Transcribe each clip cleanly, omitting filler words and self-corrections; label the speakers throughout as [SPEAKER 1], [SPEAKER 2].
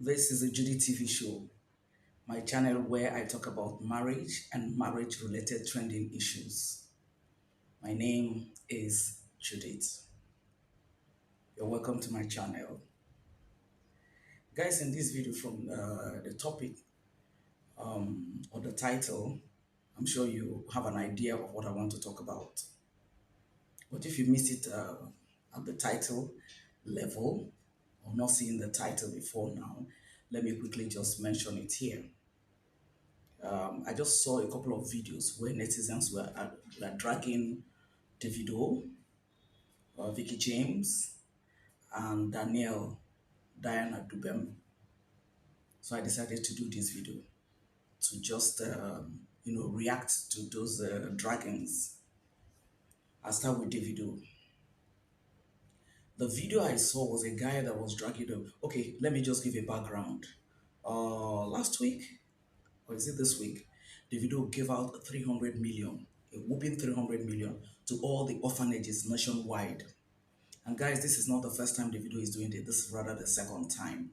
[SPEAKER 1] This is a Judy TV show, my channel where I talk about marriage and marriage related trending issues. My name is Judith. You're welcome to my channel. Guys, in this video from the topic or the title, I'm sure you have an idea of what I want to talk about. But if you missed it at the title level or not seeing the title before now, let me quickly just mention it here. I just saw a couple of videos where netizens were dragging Davido, Vee Kee James, and Danielle, Diana Dubem. So I decided to do this video to just react to those dragons. I'll start with Davido. The video I saw was a guy that was dragging them. Okay, let me just give a background. Last week, or is it this week, Davido gave out 300 million, a whooping 300 million to all the orphanages nationwide. And guys, this is not the first time Davido is doing it. This is rather the second time.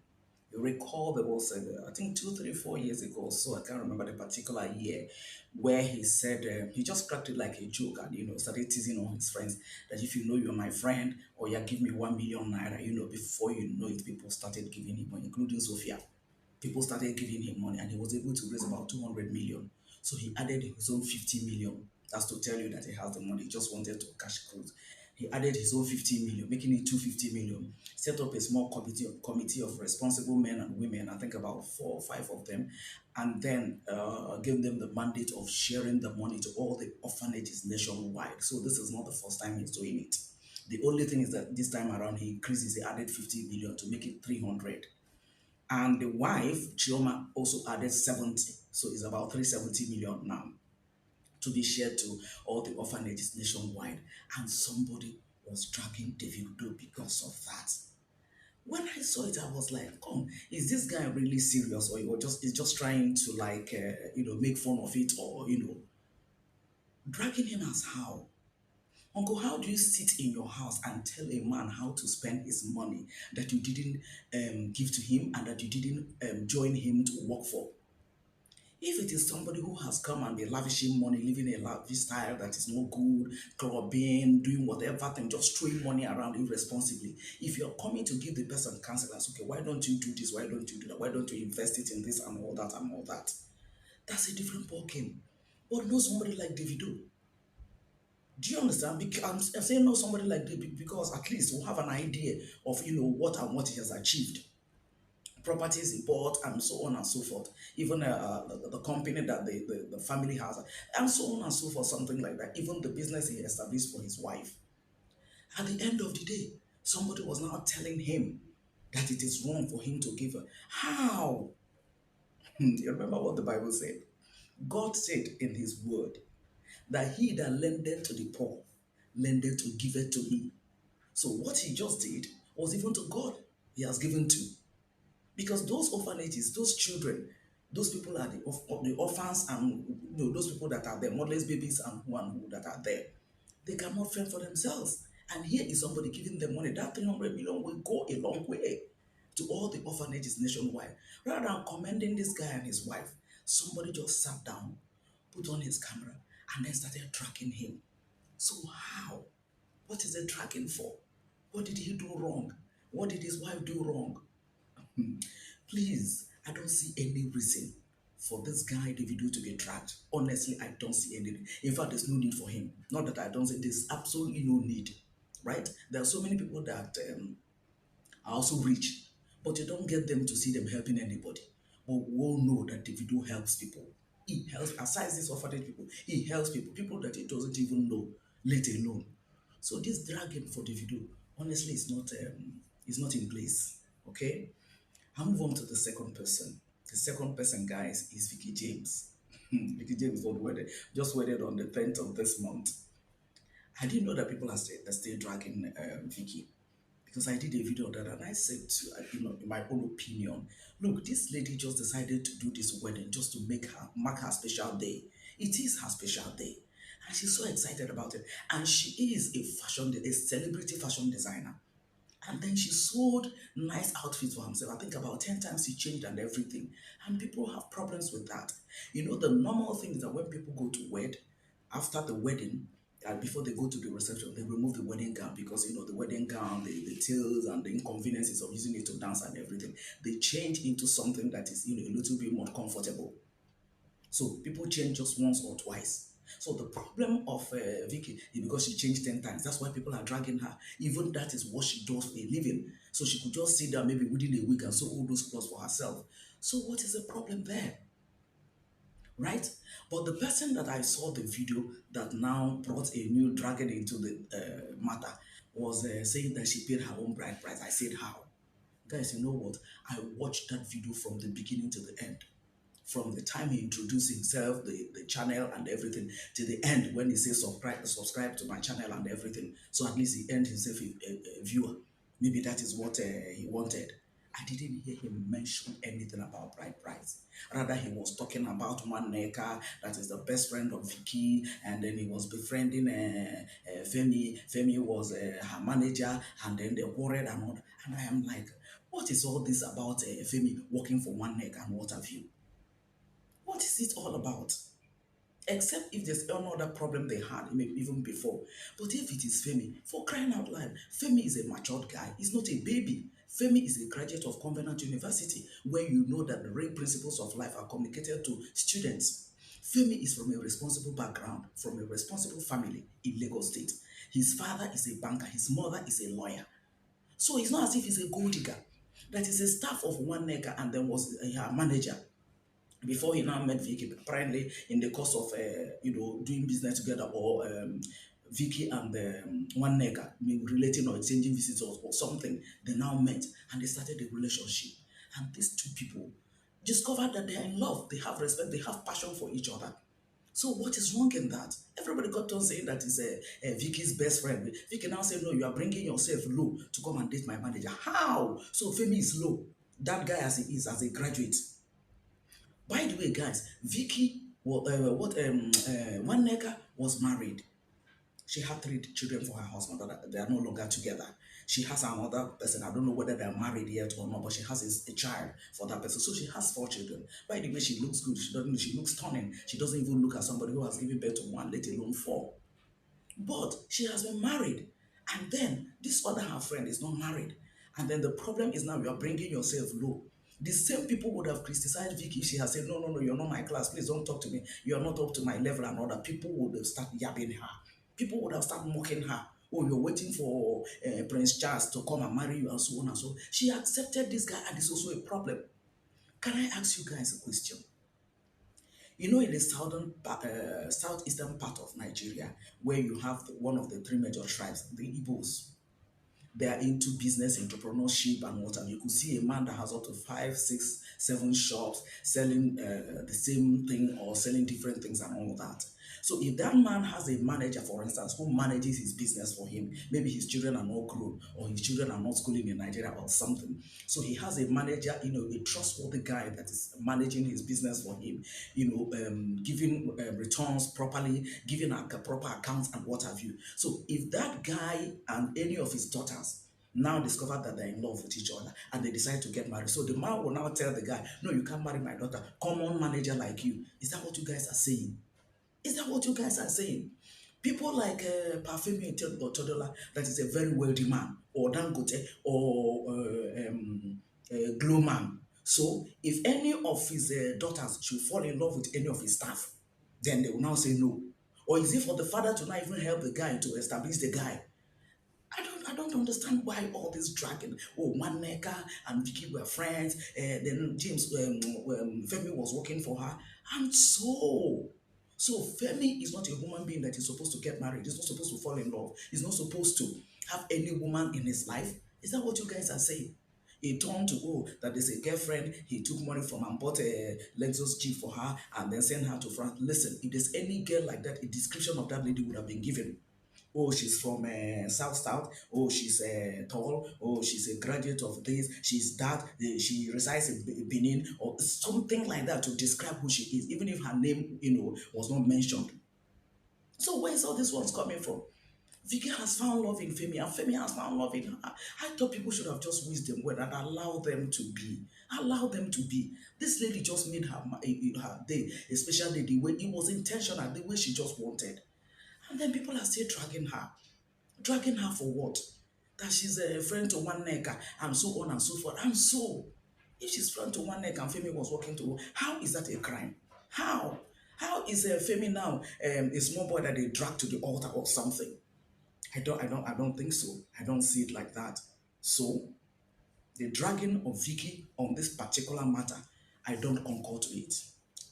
[SPEAKER 1] You recall there was, I think 2, 3, 4 years ago, so I can't remember the particular year, where he said, he just cracked it like a joke and, started teasing on his friends that if you know you're my friend or you give me 1 million naira, before you know it, people started giving him money, including Sophia. People started giving him money and he was able to raise about 200 million. So he added his own 50 million. That's to tell you that he has the money. He just wanted to cash cruise. He added his own 50 million, making it 250 million. Set up a small committee of responsible men and women, I think about 4 or 5 of them, and then gave them the mandate of sharing the money to all the orphanages nationwide. So this is not the first time he's doing it. The only thing is that this time around he increases, he added 50 million to make it 300. And the wife, Chioma, also added 70. So it's about 370 million now to be shared to all the orphanages nationwide. And somebody was dragging Davido because of that. When I saw it, I was like, come, is this guy really serious? Or is just trying to make fun of it, or dragging him as how? Uncle, how do you sit in your house and tell a man how to spend his money that you didn't give to him and that you didn't join him to work for? If it is somebody who has come and be lavishing money, living a lavish style that is no good, clubbing, doing whatever thing, just throwing money around irresponsibly. If you're coming to give the person counsel, okay, why don't you do this? Why don't you do that? Why don't you invest it in this and all that and all that? That's a different ballgame. But know somebody like Davido. Do you understand? Because I'm saying know somebody like David because at least we'll have an idea of what he has achieved, properties he bought, and so on and so forth. Even the company that the family has, and so on and so forth, something like that. Even the business he established for his wife. At the end of the day, somebody was now telling him that it is wrong for him to give her. How? You remember what the Bible said? God said in his word that he that lendeth to the poor, lendeth to give it to him. So what he just did was even to God he has given to. Because those orphanages, those children, those people are the orphans, and those people that are there, motherless babies and who that are there, they cannot fend for themselves. And here is somebody giving them money. That 300 million will go a long way to all the orphanages nationwide. Rather than commending this guy and his wife, somebody just sat down, put on his camera, and then started tracking him. So how? What is the tracking for? What did he do wrong? What did his wife do wrong? Please, I don't see any reason for this guy Davido to be dragged. Honestly, I don't see any. In fact, there's no need for him. Not that I don't say there's absolutely no need, right? There are so many people that are also rich, but you don't get them to see them helping anybody. But we all know that Davido helps people. He helps, aside these orphanage people, he helps people that he doesn't even know, let alone. So this dragging for Davido, honestly, is not in place. Okay, I'll move on to the second person. The second person, guys, is Vee Kee James. Vee Kee James got wedded, just wedded on the 10th of this month. I didn't know that people are still dragging Vee Kee because I did a video on that and I said, in my own opinion, look, this lady just decided to do this wedding just to mark her special day. It is her special day. And she's so excited about it. And she is a celebrity fashion designer. And then she sold nice outfits for herself. I think about 10 times she changed and everything. And people have problems with that. You know, the normal thing is that when people go to wed, after the wedding, and before they go to the reception, they remove the wedding gown because you know the wedding gown, the tails and the inconveniences of using it to dance and everything. They change into something that is a little bit more comfortable. So people change just once or twice. So the problem of Vee Kee is because she changed 10 times. That's why people are dragging her. Even that is what she does for a living. So she could just sit down maybe within a week and sew all those clothes for herself. So what is the problem there? Right? But the person that I saw the video that now brought a new dragon into the matter was saying that she paid her own bride price. I said, how? Guys, you know what? I watched that video from the beginning to the end, from the time he introduced himself, the channel and everything, to the end when he says subscribe to my channel and everything. So at least he earned himself a viewer. Maybe that is what he wanted. I didn't hear him mention anything about bride price. Rather, he was talking about one Neka that is the best friend of Vee Kee, and then he was befriending Femi. Femi was her manager, and then they quarreled and all. And I am like, what is all this about Femi working for one neck and what have you? What is it all about? Except if there's another problem they had, maybe even before. But if it is Femi, for crying out loud, Femi is a matured guy. He's not a baby. Femi is a graduate of Covenant University, where you know that the real principles of life are communicated to students. Femi is from a responsible background, from a responsible family in Lagos State. His father is a banker, his mother is a lawyer. So it's not as if he's a gold digger. That is a staff of one nigger and then was her manager before he now met Vee Kee. Apparently, in the course of doing business together, or Vee Kee and one nigger relating or exchanging visitors or something, they now met and they started a relationship. And these two people discovered that they are in love, they have respect, they have passion for each other. So what is wrong in that? Everybody got on saying that is Vee Kee's best friend. Vee Kee now say, no, you are bringing yourself low to come and date my manager. How? So Femi is low. That guy as he is, as a graduate. By the way, guys, Vee Kee, one nigger was married. She had three children for her husband, but they are no longer together. She has another person. I don't know whether they are married yet or not, but she has a child for that person. So she has four children. By the way, she looks good. She doesn't. She looks stunning. She doesn't even look at somebody who has given birth to one, let alone four. But she has been married. And then this other her friend is not married. And then the problem is now you are bringing yourself low. The same people would have criticized Vee Kee if she has said, no, no, no, you're not my class. Please don't talk to me. You're not up to my level and other people would have started yabbing her. People would have started mocking her. Oh, you're waiting for Prince Charles to come and marry you and so on and so on. She accepted this guy and it's also a problem. Can I ask you guys a question? You know, in the southeastern part of Nigeria, where you have one of the three major tribes, the Igbos, they are into business, entrepreneurship, and what have you. You could see a man that has up to five, six, seven shops selling the same thing or selling different things and all that. So if that man has a manager, for instance, who manages his business for him, maybe his children are not grown or his children are not schooling in Nigeria or something. So he has a manager, a trustworthy guy that is managing his business for him, giving returns properly, giving a proper accounts and what have you. So if that guy and any of his daughters now discover that they're in love with each other and they decide to get married. So the man will now tell the guy, no, you can't marry my daughter. Common manager like you. Is that what you guys are saying? Is that what you guys are saying? People like Parfumi Todola, that is a very wealthy man, or Dangote, or Glowman. So if any of his daughters should fall in love with any of his staff, then they will now say no. Or is it for the father to not even help the guy to establish the guy? I don't understand why all this dragging. Oh, one nigga and Vee Kee were friends. Then James Femi was working for her, and so Femi is not a human being that is supposed to get married. He's not supposed to fall in love. He's not supposed to have any woman in his life. Is that what you guys are saying? He turned to that there's a girlfriend. He took money from and bought a Lexus Jeep for her and then sent her to France. Listen, if there's any girl like that, a description of that lady would have been given. Oh, she's from South South. Oh, she's tall. Oh, she's a graduate of this. She's that. She resides in Benin or something like that to describe who she is, even if her name, was not mentioned. So where's all these ones coming from? Vicky has found love in Femi, and Femi has found love in her. I thought people should have just wished them well and allow them to be. Allow them to be. This lady just made her day, especially the way it was intentional, the way she just wanted. And then people are still dragging her. Dragging her for what? That she's a friend to one neck and so on and so forth. And so, if she's friend to one neck and Femi was walking to, how is that a crime? How? How is Femi now a small boy that they drag to the altar or something? I don't think so. I don't see it like that. So the dragging of Vicky on this particular matter, I don't concur to it.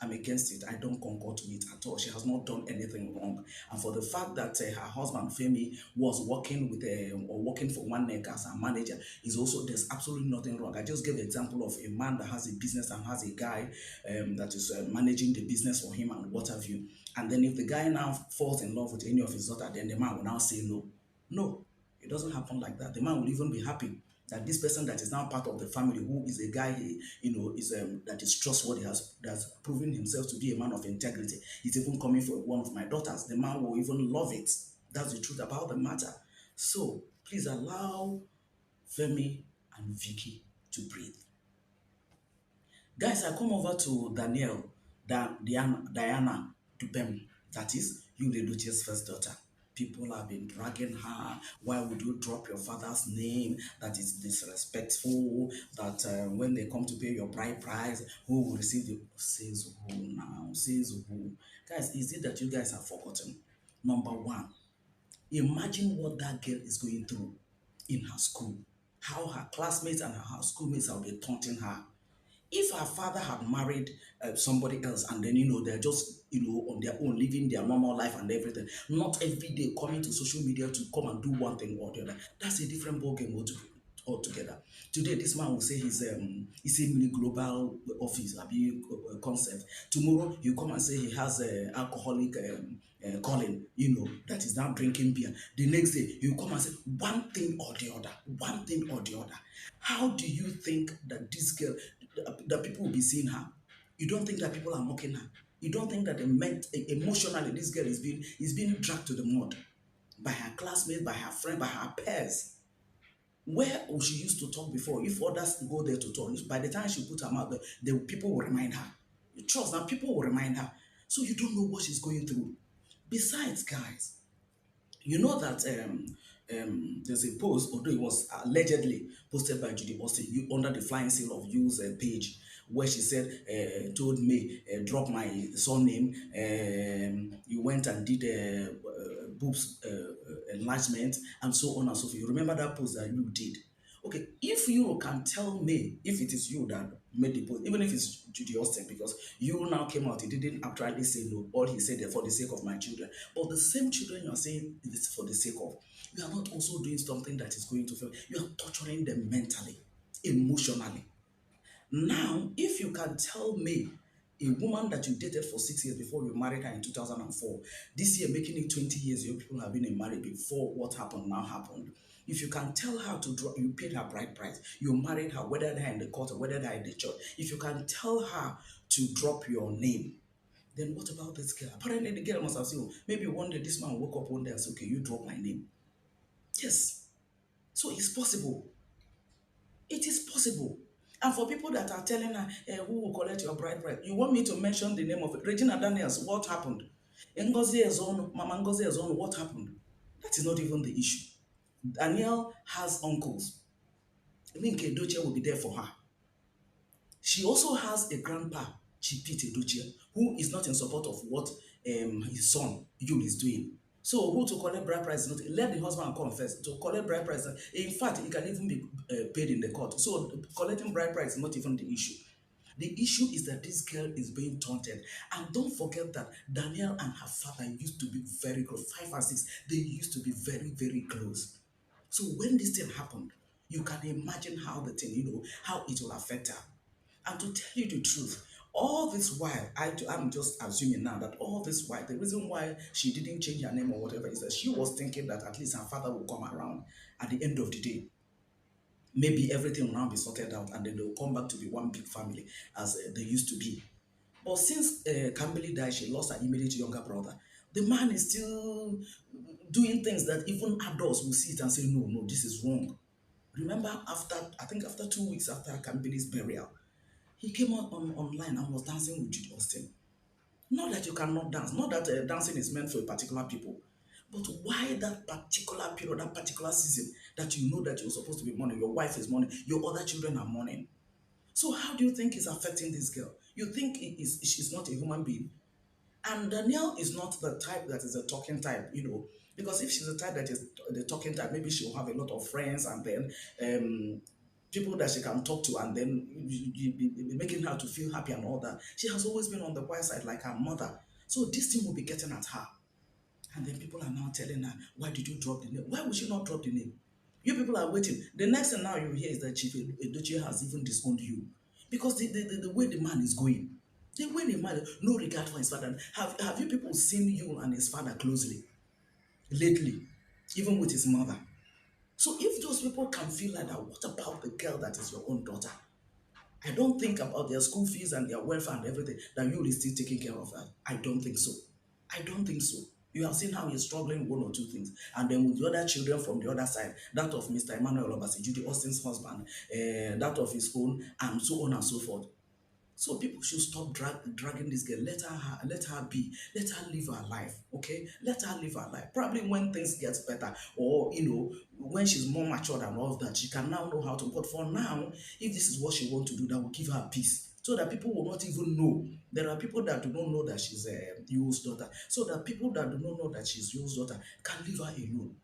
[SPEAKER 1] I'm against it. I don't concur to it at all. She has not done anything wrong. And for the fact that her husband Femi was working with or working for one neck as a manager is also, there's absolutely nothing wrong. I just gave the example of a man that has a business and has a guy that is managing the business for him and what have you. And then if the guy now falls in love with any of his daughter, then the man will now say no. No, it doesn't happen like that. The man will even be happy that this person that is now part of the family, who is a guy, is that is trustworthy, has proven himself to be a man of integrity. He's even coming for one of my daughters. The man will even love it. That's the truth about the matter. So please allow Femi and Vicky to breathe. Guys, I come over to Danielle, Diana Dubem, that is Yul Edochie's first daughter. People have been dragging her. Why would you drop your father's name? That is disrespectful. That when they come to pay your bride price, who will receive the. Says who now? Says who? Guys, is it that you guys have forgotten? Number one, imagine what that girl is going through in her school. How her classmates and her schoolmates will be taunting her. If her father had married somebody else, and then they're just on their own living their normal life and everything, not every day coming to social media to come and do one thing or the other, that's a different ballgame altogether. Today this man will say he's a mini global office concept. Tomorrow you come and say he has alcoholic calling, that is now drinking beer. The next day you come and say one thing or the other, one thing or the other. How do you think that this girl, that people will be seeing her? You don't think that people are mocking her? You don't think that emotionally this girl is being dragged to the mud by her classmates, by her friend, by her peers? Where she used to talk before, if others go there to talk, by the time she put her mouth there, the people will remind her. You trust that people will remind her. So you don't know what she's going through. Besides, guys, you know that there's a post, although it was allegedly posted by Judy Austin, under the flying seal of Yul's page, where she said, told me, drop my surname. You went and did boobs enlargement and so on and so forth. You remember that post that you did? Okay, if you can tell me if it is you that made the post, even if it's Judy Austin, because you now came out, he didn't actually say no, all he said for the sake of my children. But the same children you are saying it's for the sake of, you are not also doing something that is going to fail. You are torturing them mentally, emotionally. Now, if you can tell me a woman that you dated for 6 years before you married her in 2004, this year making it 20 years, your people have been in marriage before what happened now happened. If you can tell her to drop, you paid her bride price, you married her, whether they're in the court or whether they're in the church. If you can tell her to drop your name, then what about this girl? Apparently, the girl must have said, oh, maybe one day this man woke up one day and said, okay, you drop my name. Yes. So it's possible. It is possible. And for people that are telling her, who will collect your bride price, you want me to mention the name of it? Regina Daniels, what happened? Ngozi Ezeonu, Mama Ngozi Ezeonu, what happened? That is not even the issue. Danielle has uncles. Yul Edochie will be there for her. She also has a grandpa, Chipite Edochie, who is not in support of what his son Yul is doing. So who to collect bride price is not, let the husband come first to collect bride price. In fact, it can even be paid in the court. So collecting bride price is not even the issue. The issue is that this girl is being taunted. And don't forget that Danielle and her father used to be very close. 5 and 6, they used to be very, very close. So when this thing happened, you can imagine how the thing, how it will affect her. And to tell you the truth, all this while, I'm just assuming now that all this while, the reason why she didn't change her name or whatever is that she was thinking that at least her father will come around at the end of the day. Maybe everything will now be sorted out and then they'll come back to be one big family as they used to be. But since Kimberly died, she lost her immediate younger brother. The man is still doing things that even adults will see it and say, no, no, this is wrong. Remember, I think after 2 weeks after Kambili's burial, he came online and was dancing with Judy Austin. Not that you cannot dance, not that dancing is meant for a particular people, but why that particular period, that particular season that you know that you're supposed to be mourning, your wife is mourning, your other children are mourning. So how do you think it's affecting this girl? You think she's not a human being? And Danielle is not the type that is a talking type, because if she's the type that is the talking type, maybe she'll have a lot of friends and then um, people that she can talk to, and then you be making her to feel happy and all that. She has always been on the quiet side like her mother. So this thing will be getting at her. And then people are now telling her, why did you drop the name? Why would she not drop the name? You people are waiting. The next thing now you hear is that Chief Edochie has even disowned you. Because the way the man is going, the way the man, no regard for his father. Have you people seen you and his father closely lately, even with his mother? So if those people can feel like that, what about the girl that is your own daughter? I don't think about their school fees and their welfare and everything that you is still taking care of that. I don't think so. I don't think so. You have seen how he's struggling with one or two things. And then with the other children from the other side, that of Mr. Emmanuel Obasi, Judy Austin's husband, that of his own, and so on and so forth. So people should stop dragging this girl. Let her be. Let her live her life. Okay? Let her live her life. Probably when things get better, or when she's more mature and all of that, she can now know how to. But for now, if this is what she wants to do, that will give her peace. So that people will not even know. There are people that do not know that she's Yul's daughter. So that people that do not know that she's Yul's daughter can leave her alone.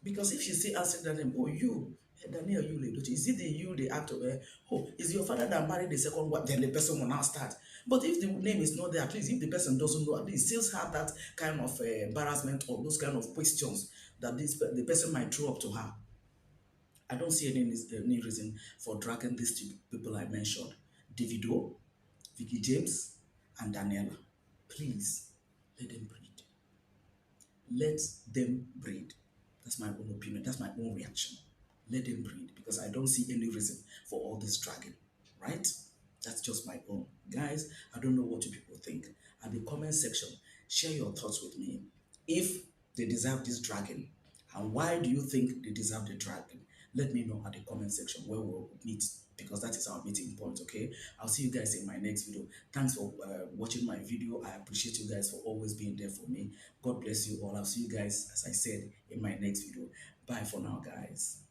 [SPEAKER 1] Because if she still asking them, oh, you, Danielle, you, Edochie, is it the you, the actor? Oh, is your father that married the second wife? Then the person will now start. But if the name is not there, at least if the person doesn't know, at least still have that kind of embarrassment or those kind of questions that the person might throw up to her. I don't see any reason for dragging these two people I mentioned, Davido, Vee Kee James, and Daniela. Please, let them breathe. Let them breathe. That's my own opinion. That's my own reaction. Let them breathe because I don't see any reason for all this dragging, right? That's just my own. Guys, I don't know what you people think. At the comment section, share your thoughts with me. If they deserve this dragging, and why do you think they deserve the dragging? Let me know at the comment section where we'll meet because that is our meeting point, okay? I'll see you guys in my next video. Thanks for watching my video. I appreciate you guys for always being there for me. God bless you all. I'll see you guys, as I said, in my next video. Bye for now, guys.